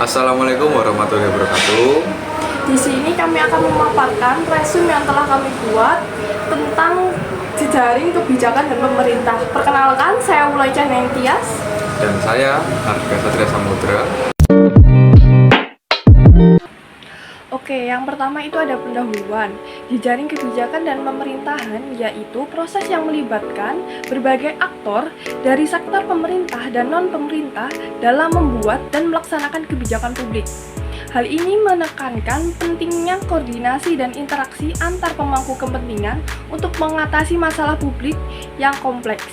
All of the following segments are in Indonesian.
Assalamualaikum warahmatullahi wabarakatuh. Di sini kami akan memaparkan resume yang telah kami buat tentang jejaring kebijakan dan pemerintah. Perkenalkan, saya Wulaica Nentias. Dan saya Harga Satria Samudra. Oke, yang pertama itu ada pendahuluan. Jejaring kebijakan dan pemerintahan yaitu proses yang melibatkan berbagai aktor dari sektor pemerintah dan non-pemerintah dalam membuat dan melaksanakan kebijakan publik. Hal ini menekankan pentingnya koordinasi dan interaksi antar pemangku kepentingan untuk mengatasi masalah publik yang kompleks.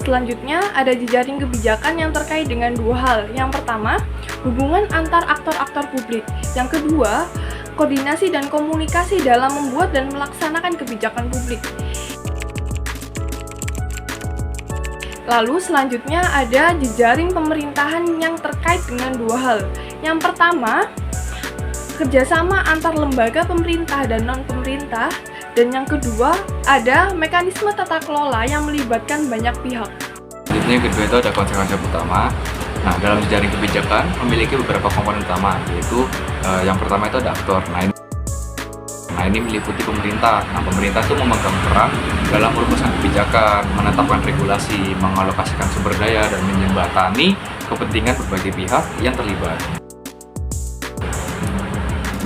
Selanjutnya, ada jejaring kebijakan yang terkait dengan dua hal. Yang pertama, hubungan antar aktor-aktor publik. Yang kedua, koordinasi dan komunikasi dalam membuat dan melaksanakan kebijakan publik. Lalu selanjutnya ada jejaring pemerintahan yang terkait dengan dua hal. Yang pertama, kerjasama antar lembaga pemerintah dan non-pemerintah. Dan yang kedua, ada mekanisme tata kelola yang melibatkan banyak pihak. Selanjutnya yang kedua itu ada konsep-konsep utama. Nah, dalam jejaring kebijakan memiliki beberapa komponen utama, yaitu yang pertama itu ada aktor. Nah, ini meliputi pemerintah. Nah, pemerintah itu memegang peran dalam merumuskan kebijakan, menetapkan regulasi, mengalokasikan sumber daya, dan menjembatani kepentingan berbagai pihak yang terlibat.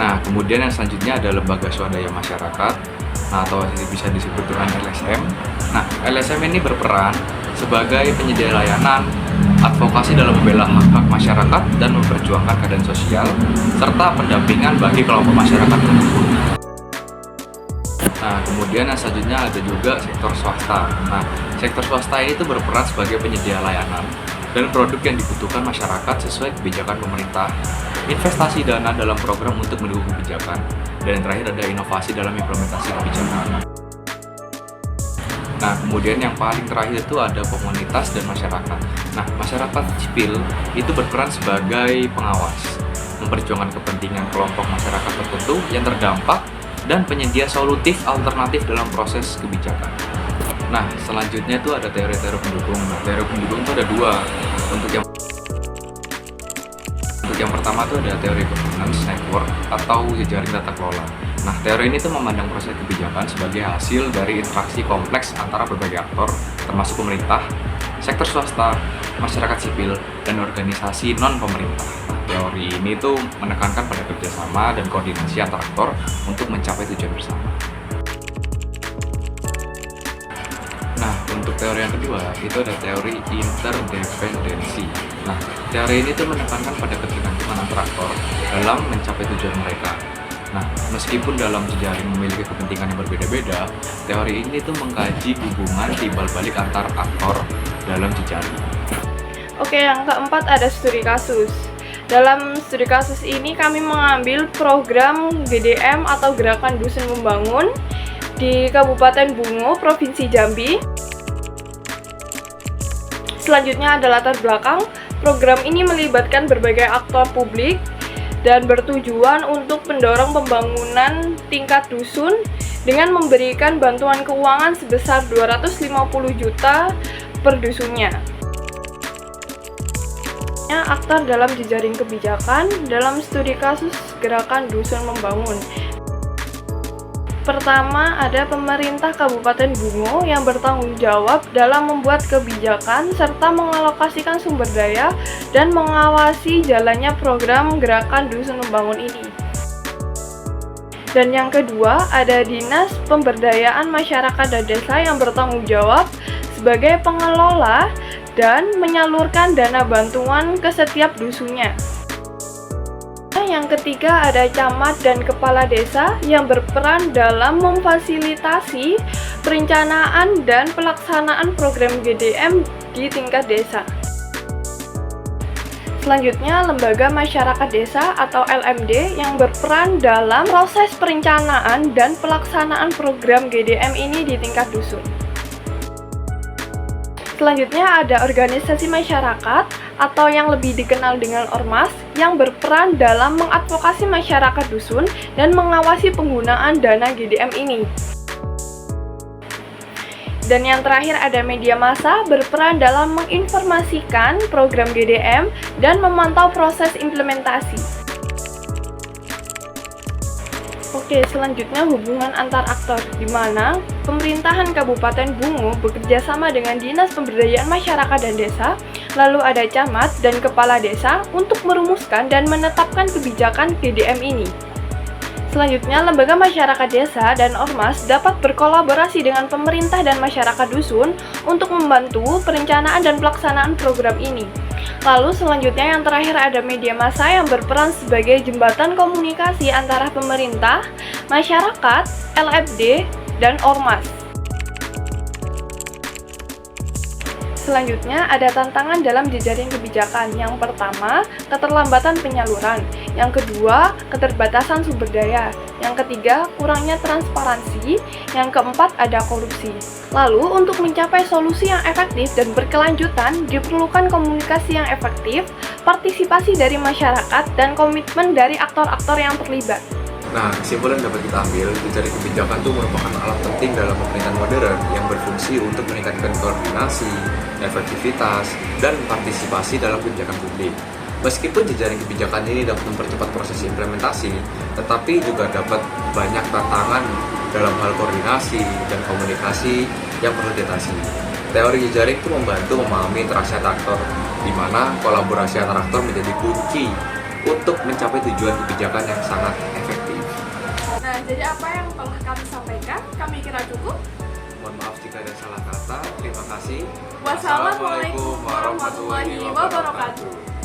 Nah, kemudian yang selanjutnya ada lembaga swadaya masyarakat, atau bisa disebut dengan LSM. Nah, LSM ini berperan sebagai penyedia layanan, advokasi dalam membela hak-hak masyarakat dan memperjuangkan keadilan sosial, serta pendampingan bagi kelompok masyarakat tertentu. Nah, kemudian yang selanjutnya ada juga sektor swasta. Nah, sektor swasta ini tuh berperan sebagai penyedia layanan dan produk yang dibutuhkan masyarakat sesuai kebijakan pemerintah, investasi dana dalam program untuk mendukung kebijakan, dan yang terakhir ada inovasi dalam implementasi kebijakan. Nah, kemudian yang paling terakhir itu ada komunitas dan masyarakat. Nah, masyarakat sipil itu berperan sebagai pengawas, memperjuangkan kepentingan kelompok masyarakat tertentu yang terdampak dan penyedia solutif alternatif dalam proses kebijakan. Nah, selanjutnya itu ada teori-teori pendukung. Nah, teori pendukung itu ada dua. Untuk yang pertama itu ada teori governance network atau jejaring tata kelola. Nah, teori ini tuh memandang proses kebijakan sebagai hasil dari interaksi kompleks antara berbagai aktor, termasuk pemerintah, sektor swasta, masyarakat sipil, dan organisasi non-pemerintah. Nah, teori ini tuh menekankan pada kerjasama dan koordinasi antar aktor untuk mencapai tujuan bersama. Nah, untuk teori yang kedua, itu ada teori interdependensi. Nah, teori ini tuh menekankan pada ketergantungan antar aktor dalam mencapai tujuan mereka. Nah, meskipun dalam jejaring memiliki kepentingan yang berbeda-beda, teori ini tuh mengkaji hubungan timbal balik antar aktor dalam jejaring. Oke, yang keempat ada studi kasus. Dalam studi kasus ini kami mengambil program GDM atau Gerakan Dusun Membangun di Kabupaten Bungo, Provinsi Jambi. Selanjutnya ada latar belakang. Program ini melibatkan berbagai aktor publik dan bertujuan untuk mendorong pembangunan tingkat dusun dengan memberikan bantuan keuangan sebesar 250 juta per dusunnya. Aktor dalam jejaring kebijakan dalam studi kasus Gerakan Dusun Membangun. Pertama, ada pemerintah Kabupaten Bungo yang bertanggung jawab dalam membuat kebijakan serta mengalokasikan sumber daya dan mengawasi jalannya program Gerakan Dusun Membangun ini. Dan yang kedua, ada Dinas Pemberdayaan Masyarakat dan Desa yang bertanggung jawab sebagai pengelola dan menyalurkan dana bantuan ke setiap dusunnya. Yang ketiga ada camat dan kepala desa yang berperan dalam memfasilitasi perencanaan dan pelaksanaan program GDM di tingkat desa. Selanjutnya, lembaga masyarakat desa atau LMD yang berperan dalam proses perencanaan dan pelaksanaan program GDM ini di tingkat dusun. Selanjutnya ada organisasi masyarakat atau yang lebih dikenal dengan ormas yang berperan dalam mengadvokasi masyarakat dusun dan mengawasi penggunaan dana GDM ini. Dan yang terakhir ada media massa berperan dalam menginformasikan program GDM dan memantau proses implementasi. Oke, selanjutnya hubungan antar aktor, di mana pemerintahan Kabupaten Bungo bekerja sama dengan Dinas Pemberdayaan Masyarakat dan Desa, lalu ada camat dan kepala desa untuk merumuskan dan menetapkan kebijakan GDM ini. Selanjutnya, lembaga masyarakat desa dan ormas dapat berkolaborasi dengan pemerintah dan masyarakat dusun untuk membantu perencanaan dan pelaksanaan program ini. Lalu selanjutnya yang terakhir ada media massa yang berperan sebagai jembatan komunikasi antara pemerintah, masyarakat, LFD, dan ormas. Selanjutnya ada tantangan dalam jejaring kebijakan. Yang pertama, keterlambatan penyaluran. Yang kedua, keterbatasan sumber daya. Yang ketiga, kurangnya transparansi. Yang keempat, ada korupsi. Lalu, untuk mencapai solusi yang efektif dan berkelanjutan, diperlukan komunikasi yang efektif, partisipasi dari masyarakat, dan komitmen dari aktor-aktor yang terlibat. Nah, kesimpulan dapat kita ambil, jejaring kebijakan itu merupakan alat penting dalam pemerintahan modern yang berfungsi untuk meningkatkan koordinasi, efektivitas, dan partisipasi dalam kebijakan publik. Meskipun jejaring kebijakan ini dapat mempercepat proses implementasi, tetapi juga dapat banyak tantangan dalam hal koordinasi dan komunikasi yang perlu diatasi. Teori jejaring itu membantu memahami interaksi antar aktor, di mana kolaborasi antar aktor menjadi kunci untuk mencapai tujuan kebijakan yang sangat efektif. Nah, jadi apa yang telah kami sampaikan, kami kira cukup. Mohon maaf jika ada salah kata. Terima kasih. Wassalamualaikum warahmatullahi wabarakatuh.